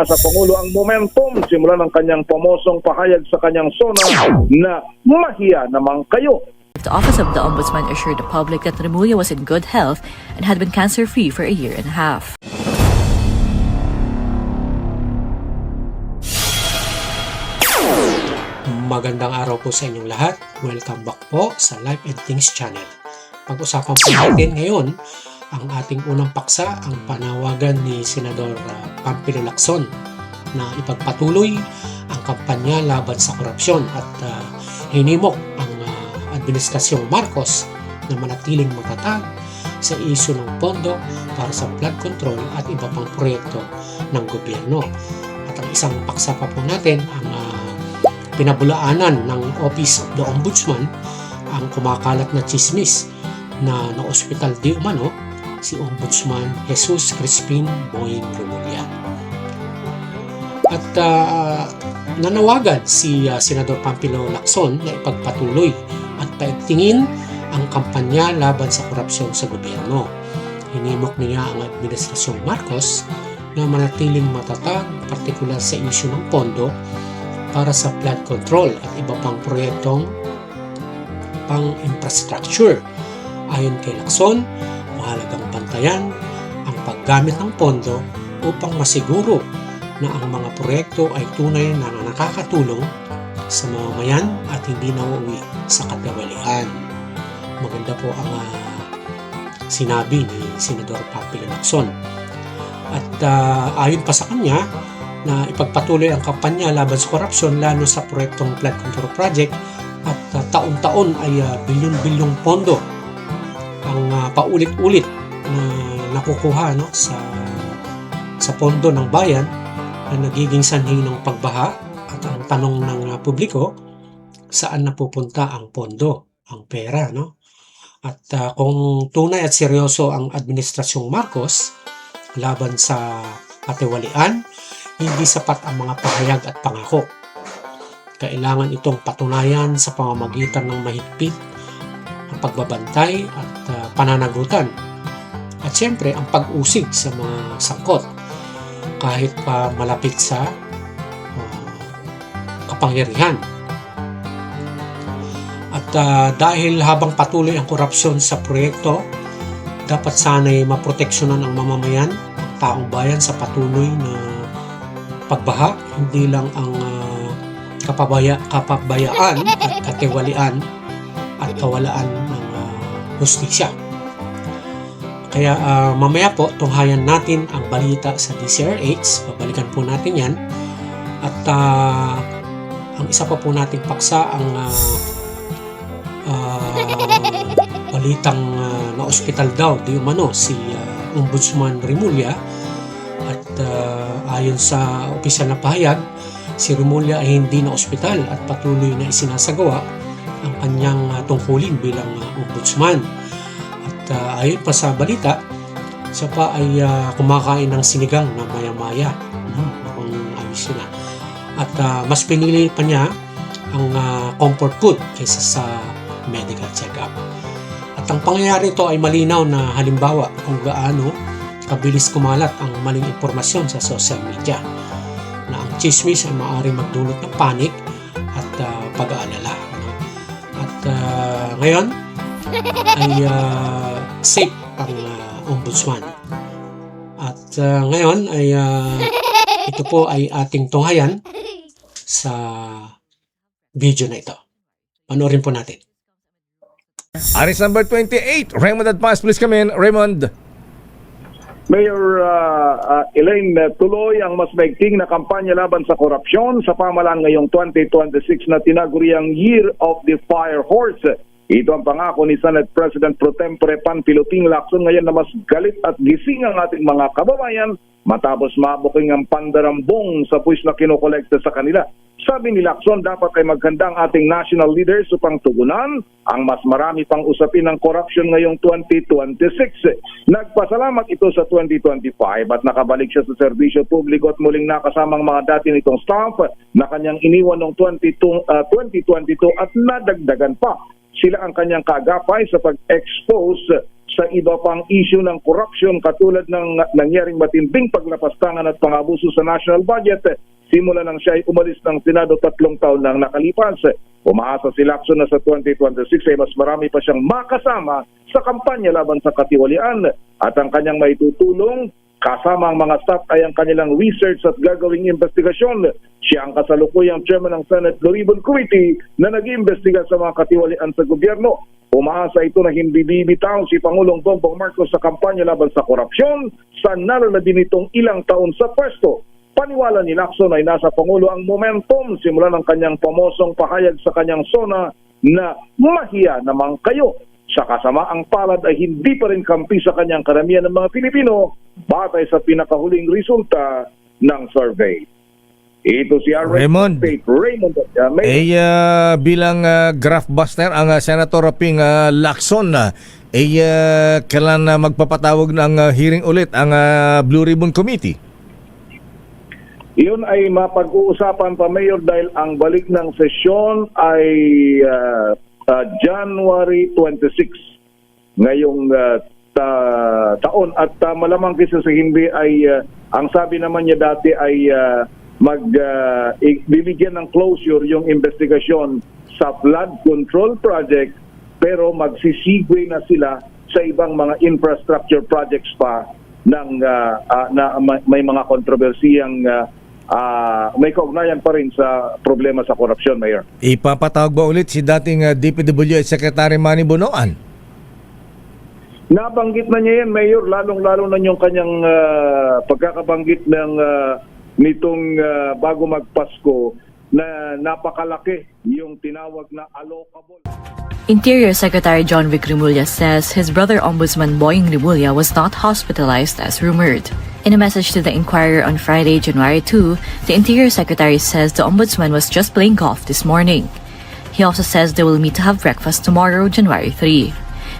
Sa Pangulo ang momentum simula ng kanyang pamosong pahayag sa kanyang sona na mahiya naman kayo. The Office of the Ombudsman assured the public that Remulla was in good health and had been cancer-free for a year and a half. Magandang araw po sa inyong lahat. Welcome back po sa Life and Things Channel. Pag-usapan po natin ngayon ang ating unang paksa, ang panawagan ni Senador Pampilo Lacson na ipagpatuloy ang kampanya laban sa korupsyon at hinimok ang Administrasyong Marcos na manatiling matatag sa isyu ng pondo para sa flood control at iba pang proyekto ng gobyerno. At ang isang paksa pa po natin, ang pinabulaanan ng Office of the Ombudsman, ang kumakalat na chismis na na-ospital di umano si Ombudsman Jesus Crispin Boying Remulla. At nanawagan si Senador Pampilo Lacson na ipagpatuloy at paigtingin ang kampanya laban sa korupsyon sa gobyerno. Hinimok niya ang Administrasyong Marcos na manatiling matatag, partikular sa isyu ng pondo para sa flood control at iba pang proyektong pang-infrastructure. Ayon kay Lacson, mahalagang bantayan ang paggamit ng pondo upang masiguro na ang mga proyekto ay tunay na nakakatulong sa mamamayan at hindi nauuwi sa katawalian. Maganda po ang sinabi ni Senador Pampilo Lacson. At ayon pa sa kanya na ipagpatuloy ang kampanya laban sa korupsyon lalo sa proyektong flood control project at taon-taon ay bilyon-bilyong pondo ang paulit-ulit na nakukuha sa pondo ng bayan na nagiging sanhi ng pagbaha. At ang tanong ng publiko, saan napupunta ang pondo, ang pera, no? At kung tunay at seryoso ang Administrasyong Marcos laban sa katiwalian, hindi sapat ang mga pahayag at pangako. Kailangan itong patunayan sa pamamagitan ng mahigpit ang pagbabantay at pananagutan. At siyempre, ang pag-usig sa mga sangkot kahit pa malapit sa kapangyarihan. At dahil habang patuloy ang korupsyon sa proyekto, dapat sana'y maproteksyonan ang mamamayan, ang taong bayan sa patuloy na pagbaha, hindi lang ang kapabayaan at katiwalian at kawalaan ng hustisya. Kaya mamaya po, tunghayan natin ang balita sa DCRH. Babalikan po natin yan. At ang isa pa po nating paksa, ang balitang na-ospital daw di umano si Ombudsman Remulla. At ayon sa opisyal na pahayag, si Remulla ay hindi na ospital at patuloy na isinasagawa ang kanyang tungkulin bilang ombudsman. At ayon pa sa balita, siya pa ay kumakain ng sinigang na maya-maya. Kung ayos na. At mas pinili pa niya ang comfort food kaysa sa medical check-up. At ang pangyayari ito ay malinaw na halimbawa kung gaano kabilis kumalat ang maling impormasyon sa social media na ang chismis ay maaaring magdulot ng panic at pag-aalala. At ngayon ay safe ang ombudsman. At ngayon ay ito po ay ating tunghayan sa video na ito. Panoorin po natin. Aris number 28, Raymond Advance, please come in. Raymond. Mayor Elaine, tuloy ang mas maigting na kampanya laban sa korupsyon sa pamahalaan ngayong 2026 na tinaguriang Year of the Fire Horse. Ito ang pangako ni Senate President Pro Tempore Pampilo Lacson ngayon na mas galit at gising ang ating mga kababayan matapos mabuking ang pandarambong sa puwis na kinokolekta sa kanila. Sabi ni Lacson, dapat ay maghanda ang ating national leaders upang tugunan ang mas marami pang usapin ng korupsyon ngayong 2026. Nagpasalamat ito sa 2025 at nakabalik siya sa serbisyo publiko at muling nakasamang mga dati nitong staff na kanyang iniwan noong 2022 at nadagdagan pa sila ang kanyang kaagapay sa pag-expose sa iba pang issue ng corruption katulad ng nangyaring matinding paglapastangan at pangabuso sa national budget simula nang siya ay umalis ng Senado 3 taon nang nakalipas. Umaasa si Lacson na sa 2026 ay mas marami pa siyang makasama sa kampanya laban sa katiwalian at ang kanyang maitutulong kasama ang mga staff ay ang kanilang research at gagawing investigasyon. Siya ang kasalukuyang chairman ng Senate Blue Ribbon Committee na nag-iimbestiga sa mga katiwalian sa gobyerno. Umaasa ito na hindi bibitaw si Pangulong Bongbong Marcos sa kampanya laban sa korupsyon sa nalalabing nitong ilang taon sa pwesto. Paniwala ni Lacson ay nasa Pangulo ang momentum simula ng kanyang pamosong pahayag sa kanyang SONA na mahiya naman kayo. Sa kasamaang palad ay hindi pa rin kampi sa kanyang karamihan ng mga Pilipino batay sa pinakahuling resulta ng survey. Ito si Raymond. Raymond. Bilang graphbuster ang Senator Ping Lacson, kailan magpapatawag ng hearing ulit ang Blue Ribbon Committee? Iyon ay mapag-uusapan pa, Mayor, dahil ang balik ng sesyon ay January 26 ngayong taon at malamang kaysa sa hindi ay ang sabi naman niya dati ay bibigyan ng closure yung investigasyon sa flood control project pero magsisigway na sila sa ibang mga infrastructure projects pa ng na may mga kontrobersiyang may kaugnayan pa rin sa problema sa korupsyon, Mayor. Ipapatawag ba ulit si dating DPWH Secretary Manny Bonoan? Nabanggit na niya yan, Mayor, lalong-lalo na yung kanyang pagkakabanggit ng nitong bago magpasko na napakalaki yung tinawag na allocable. Interior Secretary John Vic Remulla says his brother Ombudsman Boying Remulla was not hospitalized as rumored. In a message to the Inquirer on Friday, January 2, the Interior Secretary says the Ombudsman was just playing golf this morning. He also says they will meet to have breakfast tomorrow, January 3.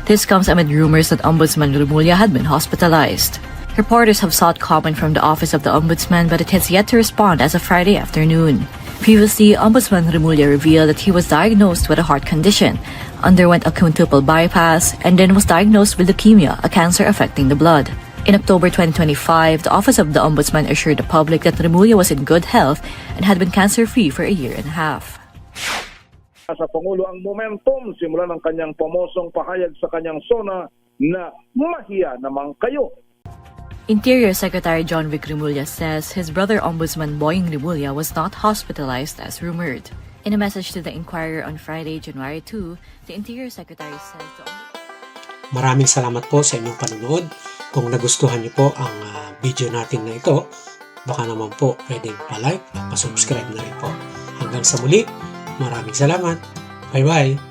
This comes amid rumors that Ombudsman Remulla had been hospitalized. Reporters have sought comment from the Office of the Ombudsman, but it has yet to respond as of Friday afternoon. Previously, Ombudsman Remulla revealed that he was diagnosed with a heart condition, underwent a quintuple bypass, and then was diagnosed with leukemia, a cancer affecting the blood. In October 2025, the Office of the Ombudsman assured the public that Remulla was in good health and had been cancer-free for a year and a half. Sa Pangulo ang momentum simula ng kanyang pamosong pahayag sa kanyang SONA na mahiya naman kayo. Interior Secretary John Vic Remulla says his brother Ombudsman Boying Remulla was not hospitalized as rumored. In a message to the Inquirer on Friday, January 2, the Interior Secretary says the Maraming salamat po sa inyong panunood. Kung nagustuhan niyo po ang video natin na ito, baka naman po pwedeng pa-like at pa-subscribe na rin po. Hanggang sa muli, maraming salamat. Bye-bye!